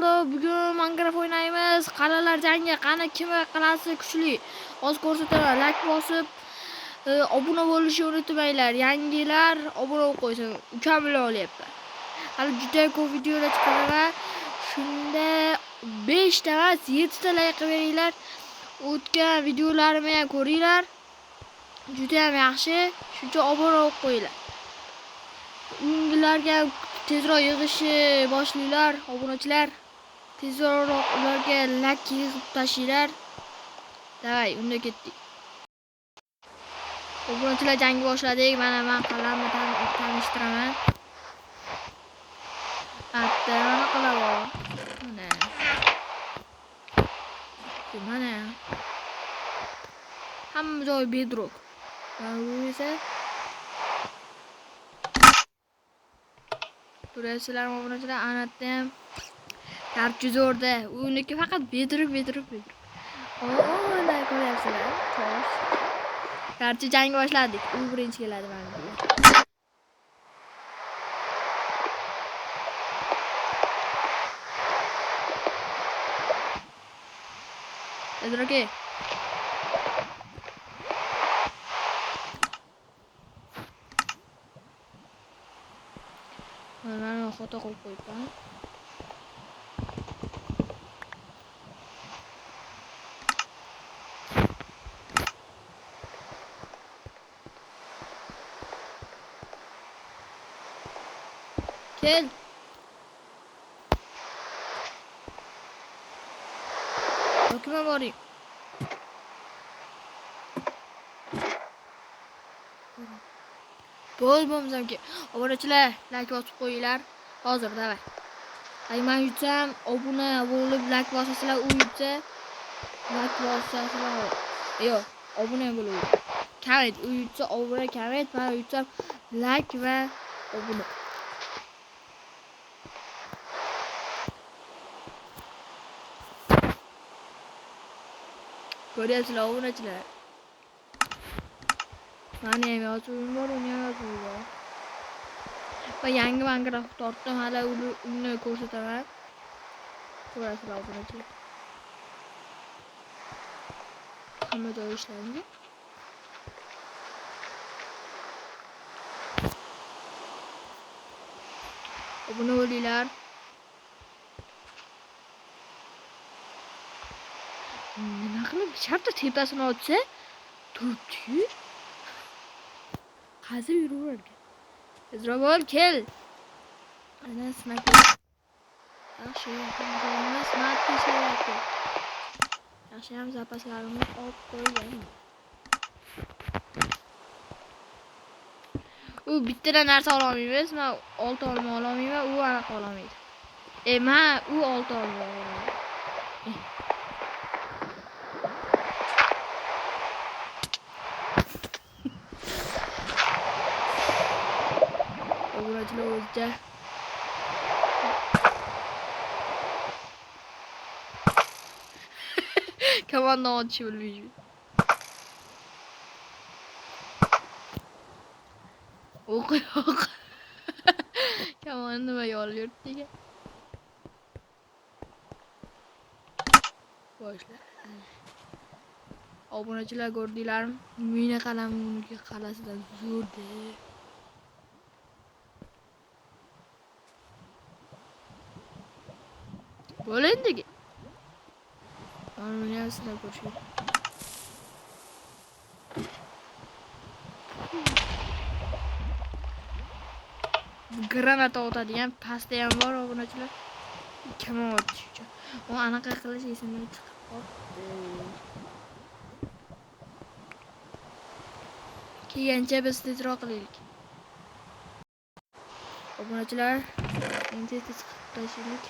qoldi. Bugun Minecraft o'ynaymiz. Qalalar jangi. Qani kim qalasi kuchli? Hozir ko'rsataman. Like bosib, obuna bo'lishni unutmanglar. Yangilar obuna qo'ysin. Ukamlar olyapti. Hali juda ko'p videolar chiqadi. Shunda 5 ta emas, 7 ta like beringlar. O'tgan videolarimni ham ko'ringlar. Juda ham yaxshi. Shuncha obuna qo'yinglar. Ungilarga tezroq yig'ishni boshlaylar, obunachilar. Tezroq ularga like yig'ib tashlaylar. Davay, unda ketdik. Obunachilar jangi boshladik. Mana men qalamni tanishtiraman. Atta, mana qalabo. Mana. Hamma joy bedrock. Bu esa Turasizlar obunachilar, anatdim. Tarchi zo'rda. Uniki faqat bedrock. Mana ko'ryapsizlar. Tosh. Tarchi jangi boshladik. U birinchi keladi mana bu. Bedrock. Mana foto qo'yib qo'yibman. Kel. Dokuma boring. Bo'lmamzamki. Obunachilar, like bosib qo'yinglar. Hozir davay. Ay men yutsam, obuna bo'lib like bosasizlar, u yutsa, like bosasizlar. Yo'q, obuna bo'lib. Kamet, u yutsa obuna kamet, men yutsam like va obuna. Ko'ryapsizlar obunachilar. Mana ham yozuvim bor, uni ham yozuvim bor. Va yangi Minecraft tortdim, hali uni ko'rsataman. Ko'rasizlar obunachilar. Hamma joy ishlandi. Obuna bo'linglar. Nima qilib shartta tepasini otsa, turibdi. Hozir yuravergan. Tezroq bo'l, kel. Ana sniper. Yaxshi, emas, matni ishlayapti. Yaxshi ham zapaslarimni olib qo'ygan. U bittadan narsa ololmaymiz. Men 6 olma ololmayman, u aniq ololmaydi. Men u 6 olma olaman. Obunachilar o'zga. Kamandan otishni bilmaydi. O'q. Kaman nima yo'l yurtdiga. Boshlar. Obunachilar ko'rdinglarmi? Meni qalamim uniki qalasidan zo'rda. Bo'lendigi. Mana sizlar ko'rishing. Granata otadigan pasta ham bor obunachilar. Kamon otish uchun. U anaqa qilish esimdan chiqib qoldi. Kelgancha biz tezroq qilaylik. Obunachilar, endi tez tashlaylik.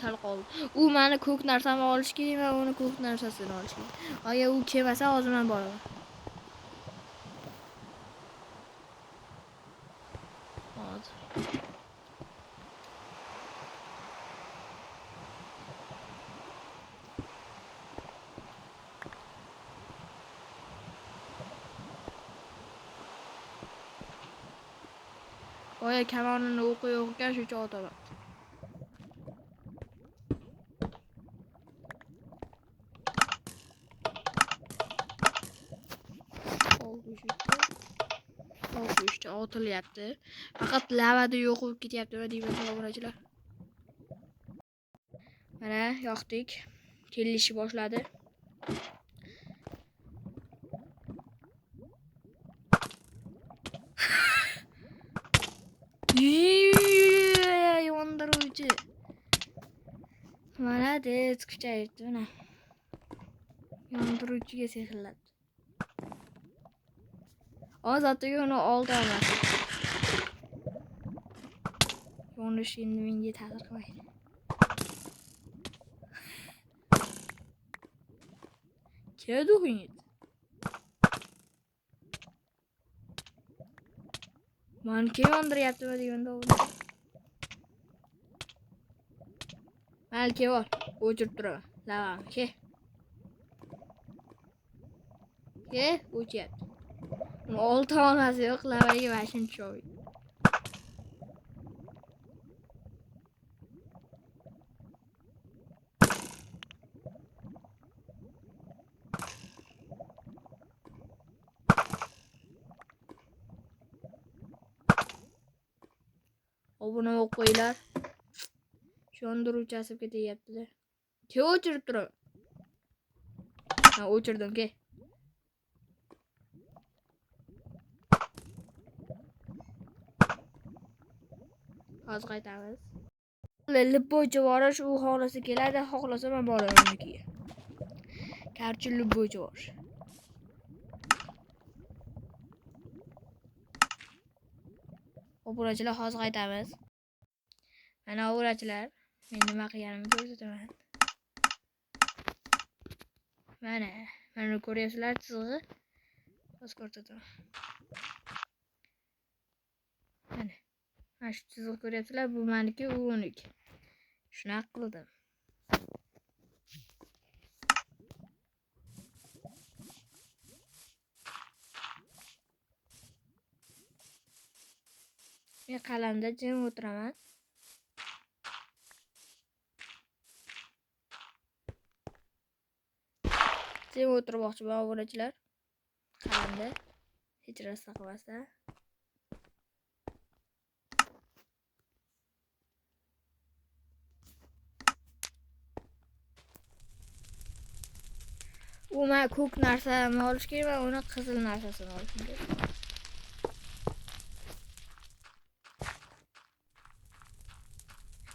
Sal qoldi. U meni ko'k narsani olish kerak, men uni ko'k narsasini olish kerak. Agar u kelmasa, hozir men boraman. Hozir. boya kamonini o'qigan shuncha otaman. Olqishda otilyapti. Faqat lavada yo'q bo'lib ketyapti deyman obunachilar. Mana yoqdik. Kelishni boshladi. Yondiruvchi. Malades, kuchayibdi mana. Yondiruvchiga sehrladi. Ozatiga uni oldi emas. Yonish endi menga ta'sir qilmaydi. Keldi o'yinga. Men kim yondiryapti deganda u. Malke bor. O'chirib turaman. Lavam, ke. Ke, o'chyapti. Uni olti onasi yo'q, lavaga mashin tushovdi. Obuna bo'lib qo'yinglar. Yondiruvchi asib ketyaptilar. Ke o'chirib turaman. Ha, o'chirdim, ke. Hozir qaytamiz. Lubbo'chi borish u xohlasa keladi, xohlasa men boraman unikiga. Karchi lubbo'chi bor. Obunachilar hozir qaytamiz. Mana obunachilar, men nima qilganimni ko'rsataman. Mana ko'ryapsizlar chizig'i. Hozir ko'rsataman. Mana shu chiziq ko'ryapsizlar, bu meniki, u uniki. Shunaqa qildim. Men qalamda jim o'tiraman. Jim o'tirmoqchiman obunachilar. Qalamda hech narsa qilmasdan. Men ko'k narsani olish kerak va uni qizil narsasini olish kerak.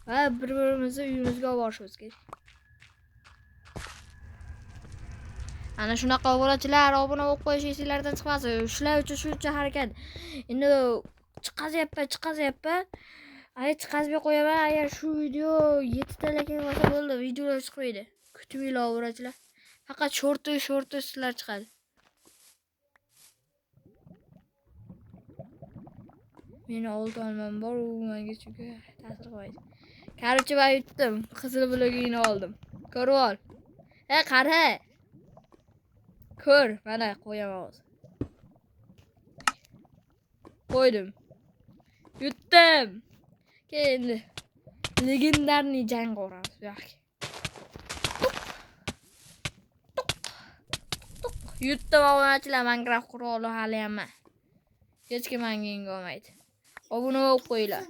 Va bir-birimizni uyimizga olib borishimiz kerak. Ana shunaqa obunachilar, obuna bo'lib qo'yish esinglardan chiqmasin. Shular uchun shuncha harakat. Endi chiqazyapman. Ay chiqazmay qo'yaman. Agar shu video 7 ta like bo'lsa bo'ldi, videolar chiqmaydi. Kutmanglar obunachilar. Faqat shorti sizlar chiqadi. Meni oldim bor, u menga chunki ta'sir qilmaydi. Qarchi men yutdim. Qizil blogini oldim. Ko'rib ol. Qara. Ko'r, mana qo'yaman hozir. Qo'ydim. Yutdim. Keyin legendarniy jang ko'ramiz bu yoqqa. Yutdim obunachilar, Minecraft quroli hali ham. Hech kim menga yenga olmaydi. Obuna bo'lib qo'yinglar.